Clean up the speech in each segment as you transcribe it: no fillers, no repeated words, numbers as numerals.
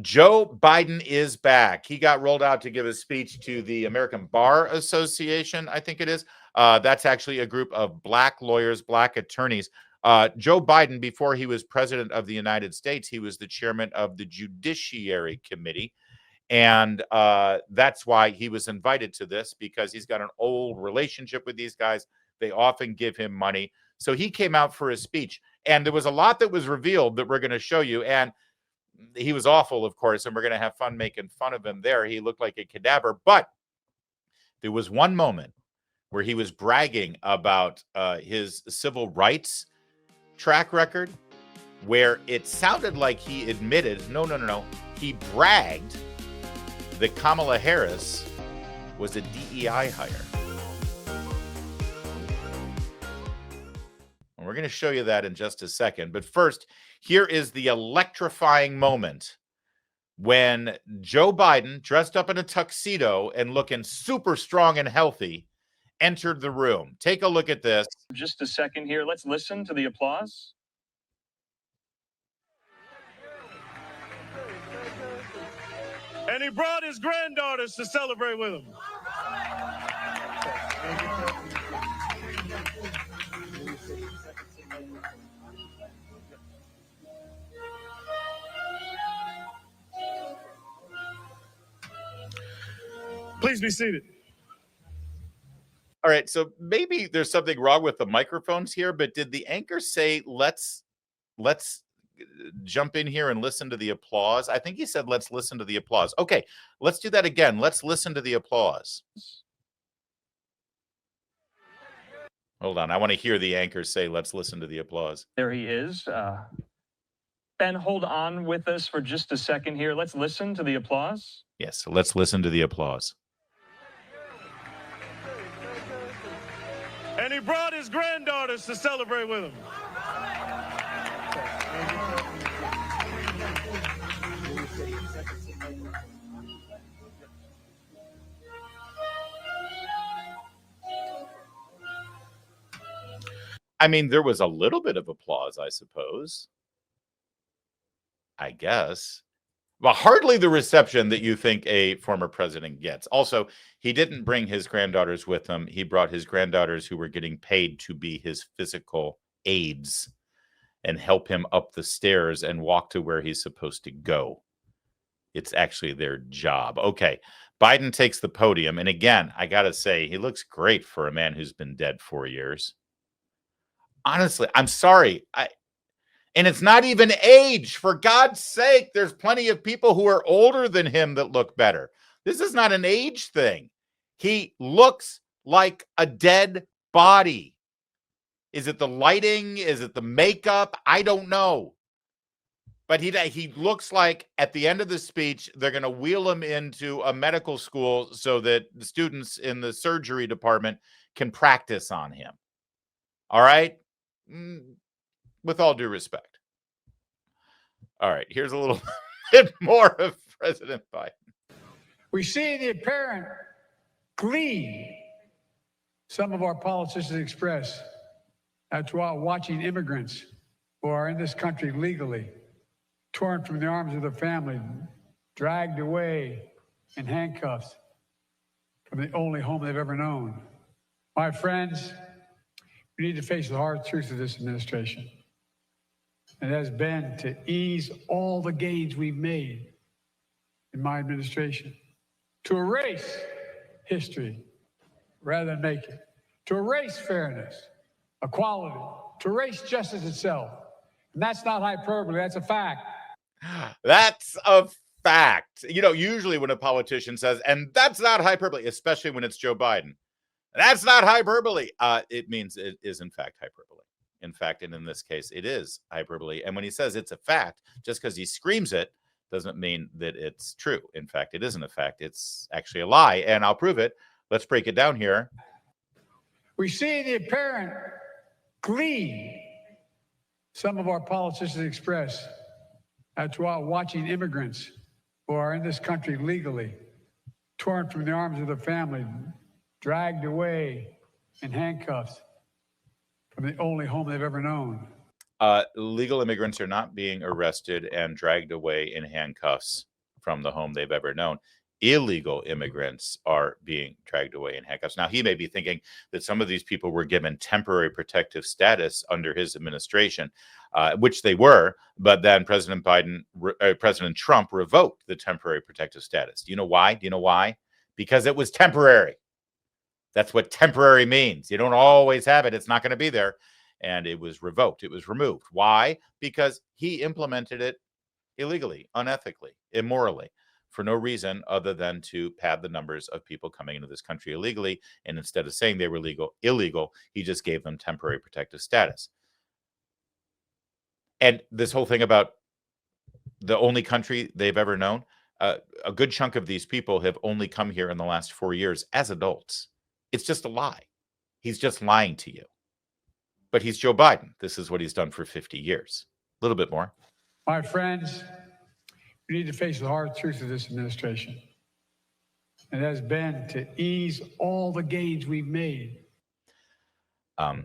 Joe Biden is back. He got rolled out to give a speech to the American Bar Association, I think it is. That's actually a group of black lawyers, black attorneys. Joe Biden, before he was president of the United States, he was the chairman of the Judiciary Committee. And that's why he was invited to this, because he's got an old relationship with these guys. They often give him money. So he came out for his speech. And there was a lot that was revealed that we're going to show you. And he was awful, of course, and we're going to have fun making fun of him there. He looked like a cadaver. But there was one moment where he was bragging about his civil rights track record, where it sounded like he admitted, no. He bragged that Kamala Harris was a DEI hire. And we're going to show you that in just a second. But first, here is the electrifying moment when Joe Biden, dressed up in a tuxedo and looking super strong and healthy, entered the room. Take a look at this. Just a second here. Let's listen to the applause. And he brought his granddaughters to celebrate with him. Please be seated. All right, so maybe there's something wrong with the microphones here, but did the anchor say, let's jump in here and listen to the applause? I think he said, let's listen to the applause. Okay, let's do that again. Let's listen to the applause. Hold on. I want to hear the anchor say, let's listen to the applause. There he is. Ben, hold on with us for just a second here. Let's listen to the applause. Yes, so let's listen to the applause. And he brought his granddaughters to celebrate with him. I mean, there was a little bit of applause, I suppose. I guess. Well, hardly the reception that you think a former president gets. Also, he didn't bring his granddaughters with him. He brought his granddaughters who were getting paid to be his physical aides and help him up the stairs and walk to where he's supposed to go. It's actually their job. Okay, Biden takes the podium. And again, I got to say, he looks great for a man who's been dead 4 years. Honestly, I'm sorry. And it's not even age. For God's sake, there's plenty of people who are older than him that look better. This is not an age thing. He looks like a dead body. Is it the lighting? Is it the makeup? I don't know. But he looks like at the end of the speech, they're going to wheel him into a medical school so that the students in the surgery department can practice on him. All right? With all due respect. All right, here's a little bit more of President Biden. We see the apparent glee some of our politicians express while watching immigrants who are in this country legally, torn from the arms of their family, dragged away in handcuffs from the only home they've ever known. My friends, we need to face the hard truth of this administration. It has been to ease all the gains we've made in my administration, to erase history rather than make it, to erase fairness, equality, to erase justice itself. And that's not hyperbole, that's a fact. That's a fact. You know, usually when a politician says, and that's not hyperbole, especially when it's Joe Biden, that's not hyperbole, it means it is in fact hyperbole. In fact, and in this case, it is hyperbole. And when he says it's a fact, just because he screams it doesn't mean that it's true. In fact, it isn't a fact. It's actually a lie. And I'll prove it. Let's break it down here. We see the apparent glee some of our politicians express while watching immigrants who are in this country legally, torn from the arms of their family, dragged away in handcuffs from the only home they've ever known. Legal immigrants are not being arrested and dragged away in handcuffs from the home they've ever known. Illegal immigrants are being dragged away in handcuffs. Now, he may be thinking that some of these people were given temporary protective status under his administration, which they were, but then President Trump revoked the temporary protective status. Do you know why? Do you know why? Because it was temporary. That's what temporary means. You don't always have it. It's not going to be there. And it was revoked. It was removed. Why? Because he implemented it illegally, unethically, immorally, for no reason other than to pad the numbers of people coming into this country illegally. And instead of saying they were illegal, he just gave them temporary protective status. And this whole thing about the only country they've ever known, a good chunk of these people have only come here in the last 4 years as adults. It's just a lie. He's just lying to you. But he's Joe Biden. This is what he's done for 50 years. A little bit more. My friends, we need to face the hard truth of this administration. It has been to ease all the gains we've made. I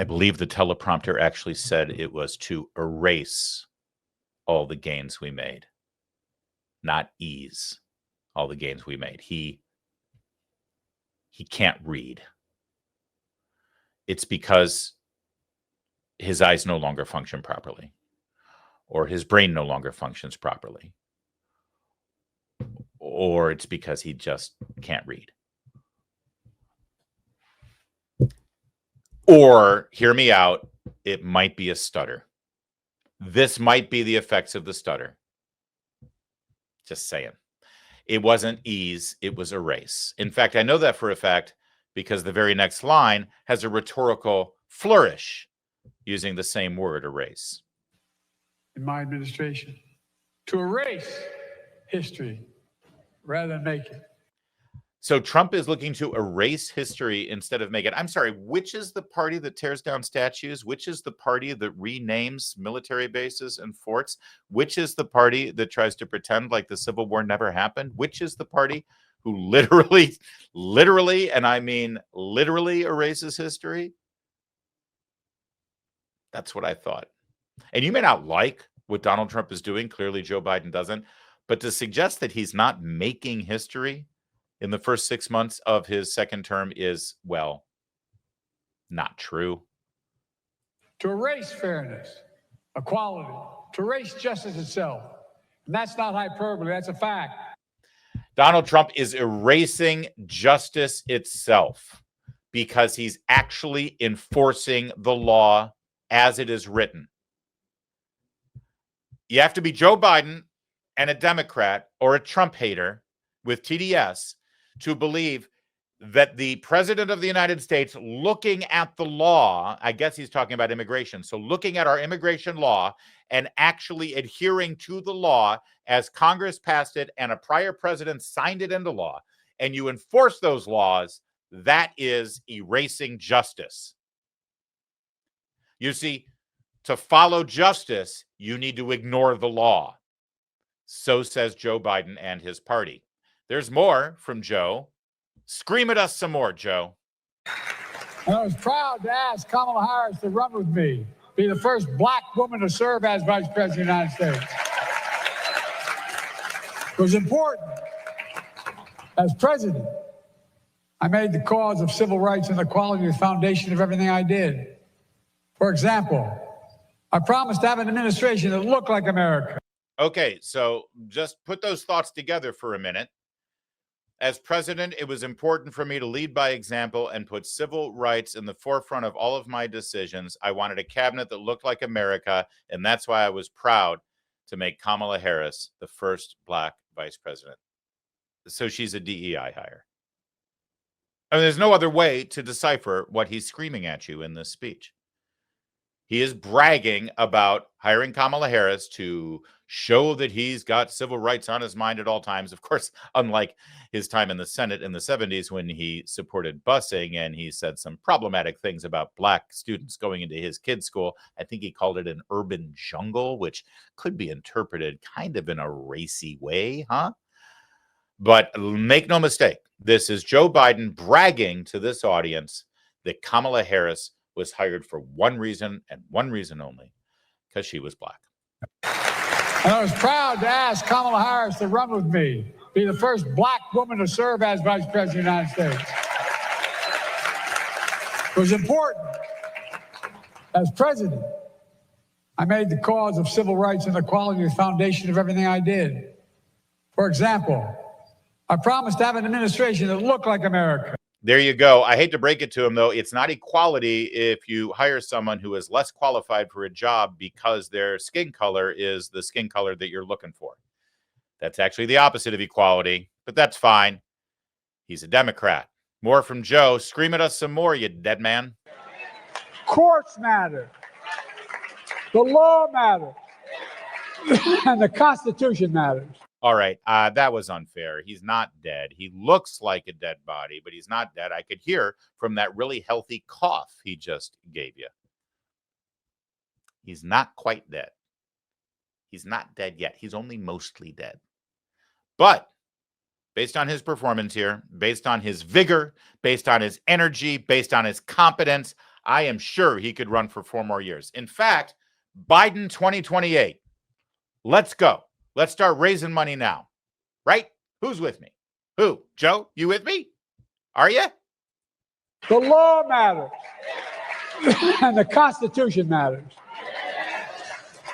believe the teleprompter actually said it was to erase all the gains we made, not ease all the gains we made. He can't read. It's because his eyes no longer function properly, or his brain no longer functions properly, or it's because he just can't read. Or, hear me out, it might be a stutter. This might be the effects of the stutter. Just saying. It wasn't ease, it was erase. In fact, I know that for a fact because the very next line has a rhetorical flourish using the same word, erase. In my administration, to erase history rather than make it. So Trump is looking to erase history instead of make it. I'm sorry, which is the party that tears down statues? Which is the party that renames military bases and forts? Which is the party that tries to pretend like the Civil War never happened? Which is the party who literally, and I mean literally erases history? That's what I thought. And you may not like what Donald Trump is doing. Clearly, Joe Biden doesn't. But to suggest that he's not making history in the first 6 months of his second term is, well, not true. To erase fairness, equality, to erase justice itself. And that's not hyperbole, that's a fact. Donald Trump is erasing justice itself because he's actually enforcing the law as it is written. You have to be Joe Biden and a Democrat or a Trump hater with TDS to believe that the president of the United States, looking at the law, I guess he's talking about immigration, so looking at our immigration law and actually adhering to the law as Congress passed it and a prior president signed it into law, and you enforce those laws, that is erasing justice. You see, to follow justice, you need to ignore the law. So says Joe Biden and his party. There's more from Joe. Scream at us some more, Joe. And I was proud to ask Kamala Harris to run with me, be the first black woman to serve as Vice President of the United States. It was important. As president, I made the cause of civil rights and equality the foundation of everything I did. For example, I promised to have an administration that looked like America. Okay, so just put those thoughts together for a minute. As president, it was important for me to lead by example and put civil rights in the forefront of all of my decisions. I wanted a cabinet that looked like America, and that's why I was proud to make Kamala Harris the first black vice president. So she's a DEI hire. I mean, there's no other way to decipher what he's screaming at you in this speech. He is bragging about hiring Kamala Harris to show that he's got civil rights on his mind at all times. Of course, unlike his time in the Senate in the 70s when he supported busing and he said some problematic things about black students going into his kids' school. I think he called it an urban jungle, which could be interpreted kind of in a racy way, huh? But make no mistake, this is Joe Biden bragging to this audience that Kamala Harris was hired for one reason and one reason only, because she was black. And I was proud to ask Kamala Harris to run with me, be the first black woman to serve as Vice President of the United States. It was important. As president, I made the cause of civil rights and equality the foundation of everything I did. For example, I promised to have an administration that looked like America. There you go. I hate to break it to him, though. It's not equality if you hire someone who is less qualified for a job because their skin color is the skin color that you're looking for. That's actually the opposite of equality, but that's fine. He's a Democrat. More from Joe. Scream at us some more, you dead man. Courts matter. The law matters. And the Constitution matters. All right, that was unfair. He's not dead. He looks like a dead body, but he's not dead. I could hear from that really healthy cough he just gave you. He's not quite dead. He's not dead yet. He's only mostly dead. But based on his performance here, based on his vigor, based on his energy, based on his competence, I am sure he could run for 4 more years. In fact, Biden 2028. Let's go. Let's start raising money now. Right? Who's with me? Who? Joe, you with me? Are you? The law matters. And the Constitution matters.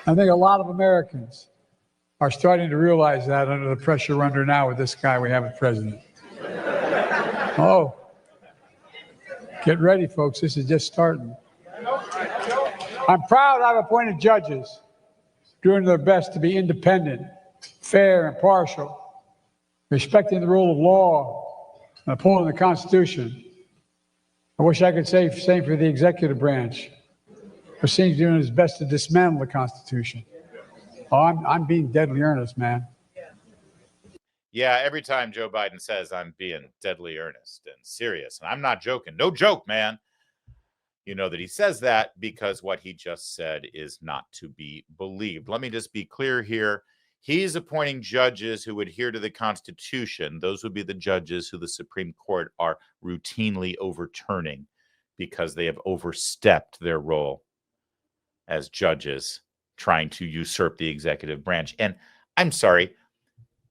I think a lot of Americans are starting to realize that under the pressure we're under now with this guy we have as president. Oh, get ready, folks. This is just starting. I'm proud I've appointed judges doing their best to be independent, fair, and impartial, respecting the rule of law and upholding the Constitution. I wish I could say the same for the executive branch, who seems doing his best to dismantle the Constitution. Oh, I'm being deadly earnest, man. Yeah, every time Joe Biden says I'm being deadly earnest and serious, and I'm not joking. No joke, man. You know that he says that because what he just said is not to be believed. Let me just be clear here. He's appointing judges who adhere to the Constitution. Those would be the judges who the Supreme Court are routinely overturning because they have overstepped their role as judges, trying to usurp the executive branch. And I'm sorry,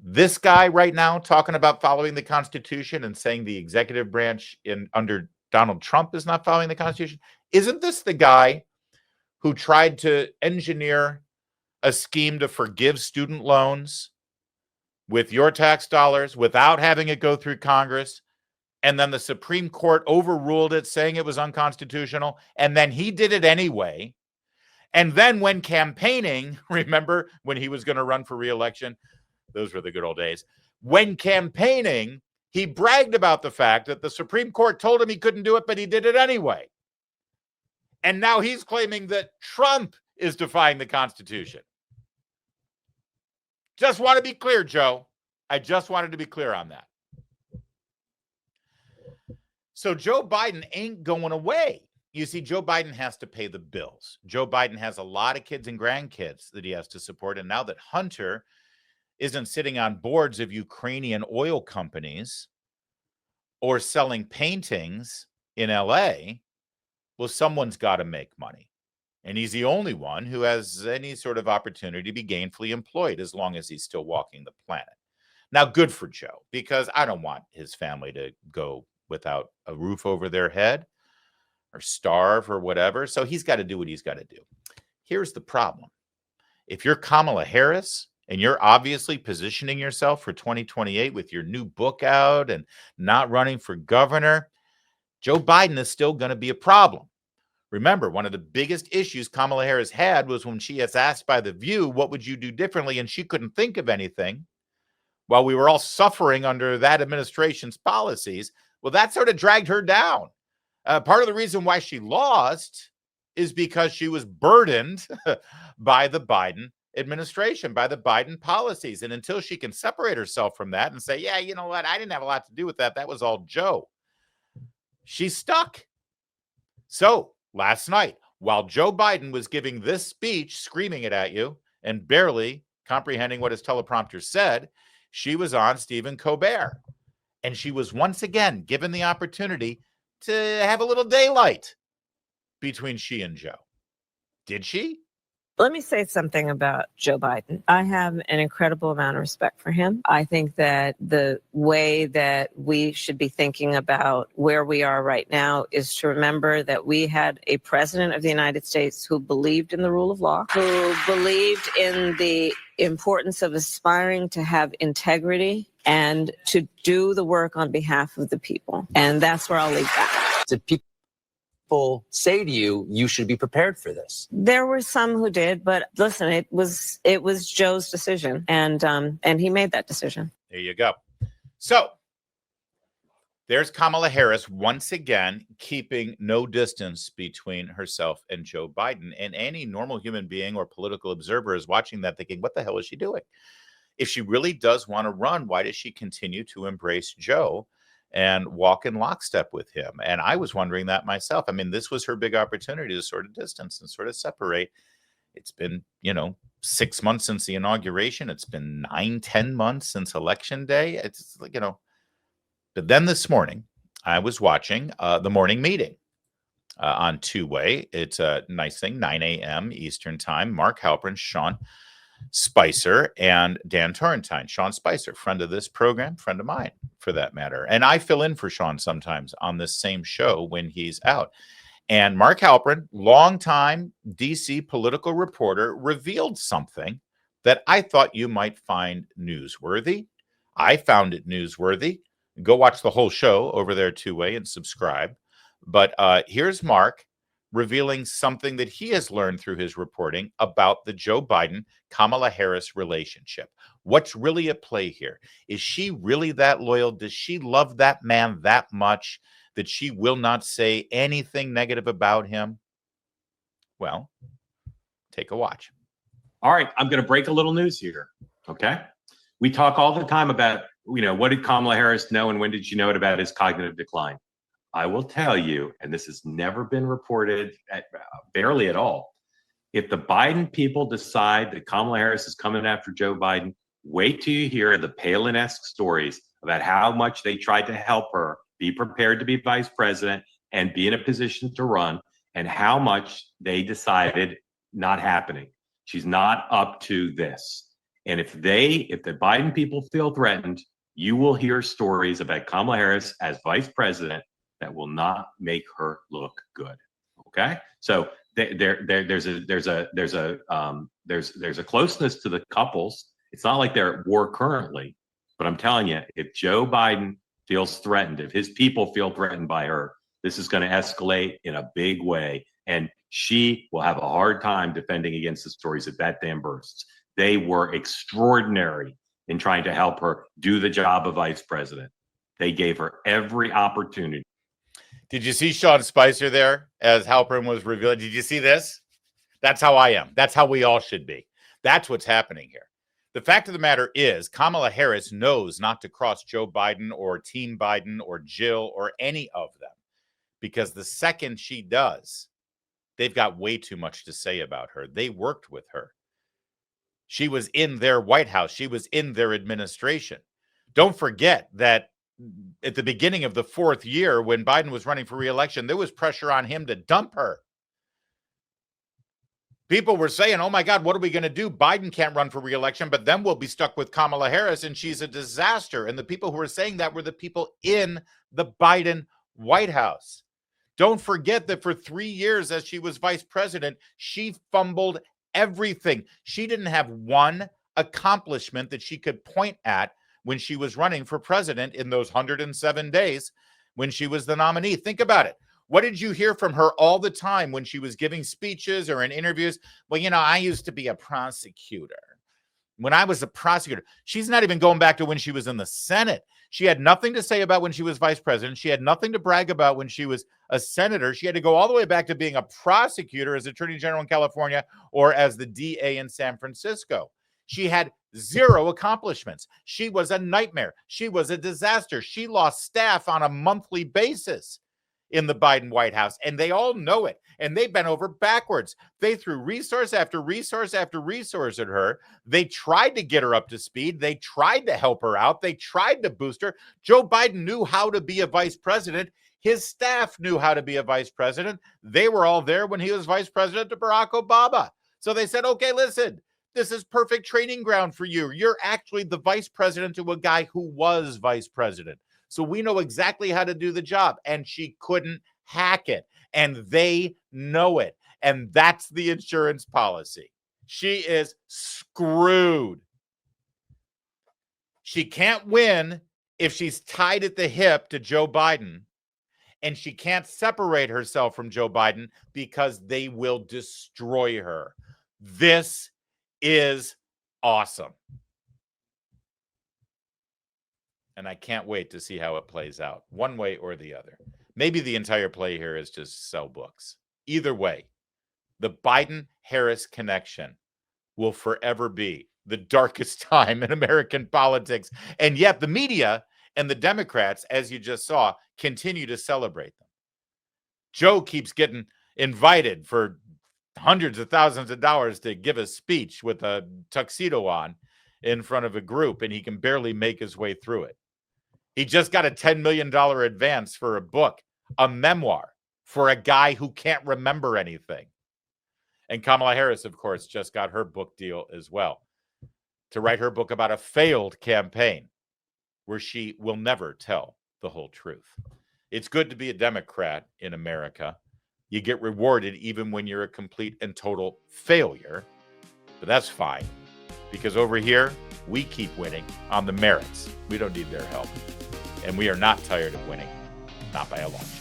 this guy right now talking about following the Constitution and saying the executive branch under Donald Trump is not following the Constitution. Isn't this the guy who tried to engineer a scheme to forgive student loans with your tax dollars without having it go through Congress? And then the Supreme Court overruled it, saying it was unconstitutional. And then he did it anyway. And then when campaigning, remember when he was going to run for re-election? Those were the good old days. When campaigning, he bragged about the fact that the Supreme Court told him he couldn't do it, but he did it anyway. And now he's claiming that Trump is defying the Constitution. Just want to be clear, Joe. I just wanted to be clear on that. So Joe Biden ain't going away. You see, Joe Biden has to pay the bills. Joe Biden has a lot of kids and grandkids that he has to support. And now that Hunter isn't sitting on boards of Ukrainian oil companies or selling paintings in LA, well, someone's got to make money. And he's the only one who has any sort of opportunity to be gainfully employed as long as he's still walking the planet. Now, good for Joe, because I don't want his family to go without a roof over their head or starve or whatever. So he's got to do what he's got to do. Here's the problem. If you're Kamala Harris, and you're obviously positioning yourself for 2028 with your new book out and not running for governor, Joe Biden is still going to be a problem. Remember, one of the biggest issues Kamala Harris had was when she was asked by The View, what would you do differently? And she couldn't think of anything while we were all suffering under that administration's policies. Well, that sort of dragged her down. Part of the reason why she lost is because she was burdened by the Biden administration, by the Biden policies. And until she can separate herself from that and say, yeah, you know what? I didn't have a lot to do with that. That was all Joe. She's stuck. So last night, while Joe Biden was giving this speech, screaming it at you and barely comprehending what his teleprompter said, she was on Stephen Colbert. And she was once again given the opportunity to have a little daylight between she and Joe. Did she? Let me say something about Joe Biden. I have an incredible amount of respect for him. I think that the way that we should be thinking about where we are right now is to remember that we had a president of the United States who believed in the rule of law, who believed in the importance of aspiring to have integrity and to do the work on behalf of the people. And that's where I'll leave that. Did people say to you, you should be prepared for this? There were some who did, but listen, it was Joe's decision, and he made that decision. There you go. So there's Kamala Harris once again keeping no distance between herself and Joe Biden. And any normal human being or political observer is watching that thinking, what the hell is she doing? If she really does want to run, why does she continue to embrace Joe and walk in lockstep with him? And I was wondering that myself. I mean, this was her big opportunity to sort of distance and sort of separate. It's been, 6 months since the inauguration. It's been 9-10 months since Election Day. It's like, But then this morning, I was watching the morning meeting on two-way. It's a nice thing, 9 a.m. Eastern time. Mark Halperin, Sean Spicer, and Dan Torrentine. Sean Spicer, friend of this program, friend of mine for that matter. And I fill in for Sean sometimes on this same show when he's out. And Mark Halperin, longtime DC political reporter, revealed something that I thought you might find newsworthy. I found it newsworthy. Go watch the whole show over there two-way and subscribe. But here's Mark revealing something that he has learned through his reporting about the Joe Biden-Kamala Harris relationship. What's really at play here? Is she really that loyal? Does she love that man that much that she will not say anything negative about him? Well, take a watch. All right, I'm going to break a little news here, okay? We talk all the time about, what did Kamala Harris know and when did she know it about his cognitive decline? I will tell you, and this has never been reported barely at all, if the Biden people decide that Kamala Harris is coming after Joe Biden, wait till you hear the Palin-esque stories about how much they tried to help her be prepared to be vice president and be in a position to run, and how much they decided not happening. She's not up to this. And if the Biden people feel threatened, you will hear stories about Kamala Harris as vice president that will not make her look good. Okay, so there's a closeness to the couples. It's not like they're at war currently, but I'm telling you, if Joe Biden feels threatened, if his people feel threatened by her, this is going to escalate in a big way, and she will have a hard time defending against the stories if that dam bursts. They were extraordinary in trying to help her do the job of vice president. They gave her every opportunity. Did you see Sean Spicer there as Halperin was revealing? Did you see this? That's how I am. That's how we all should be. That's what's happening here. The fact of the matter is Kamala Harris knows not to cross Joe Biden or Team Biden or Jill or any of them, because the second she does, they've got way too much to say about her. They worked with her. She was in their White House. She was in their administration. Don't forget that at the beginning of the fourth year, when Biden was running for re-election, there was pressure on him to dump her. People were saying, oh my God, what are we going to do? Biden can't run for re-election, but then we'll be stuck with Kamala Harris and she's a disaster. And the people who were saying that were the people in the Biden White House. Don't forget that for 3 years as she was vice president, she fumbled everything. She didn't have one accomplishment that she could point at when she was running for president in those 107 days when she was the nominee. Think about it. What did you hear from her all the time when she was giving speeches or in interviews? Well, I used to be a prosecutor. When I was a prosecutor, she's not even going back to when she was in the Senate. She had nothing to say about when she was vice president. She had nothing to brag about when she was a senator. She had to go all the way back to being a prosecutor as Attorney General in California or as the DA in San Francisco. She had zero accomplishments. She was a nightmare. She was a disaster. She lost staff on a monthly basis in the Biden White House, and they all know it, and they bent over backwards. They threw resource after resource after resource at her. They tried to get her up to speed. They tried to help her out. They tried to boost her. Joe Biden knew how to be a vice president. His staff knew how to be a vice president. They were all there when he was vice president to Barack Obama. So they said, okay, listen, this is perfect training ground for you. You're actually the vice president to a guy who was vice president. So we know exactly how to do the job. And she couldn't hack it. And they know it. And that's the insurance policy. She is screwed. She can't win if she's tied at the hip to Joe Biden. And she can't separate herself from Joe Biden because they will destroy her. This is awesome. And I can't wait to see how it plays out, one way or the other. Maybe the entire play here is just sell books. Either way, the Biden-Harris connection will forever be the darkest time in American politics. And yet the media and the Democrats, as you just saw, continue to celebrate them. Joe keeps getting invited for hundreds of thousands of dollars to give a speech with a tuxedo on in front of a group, and he can barely make his way through it. He just got a $10 million advance for a book, a memoir, for a guy who can't remember anything. And Kamala Harris, of course, just got her book deal as well, to write her book about a failed campaign where she will never tell the whole truth. It's good to be a Democrat in America. You get rewarded even when you're a complete and total failure. But that's fine, because over here, we keep winning on the merits. We don't need their help. And we are not tired of winning, not by a long shot.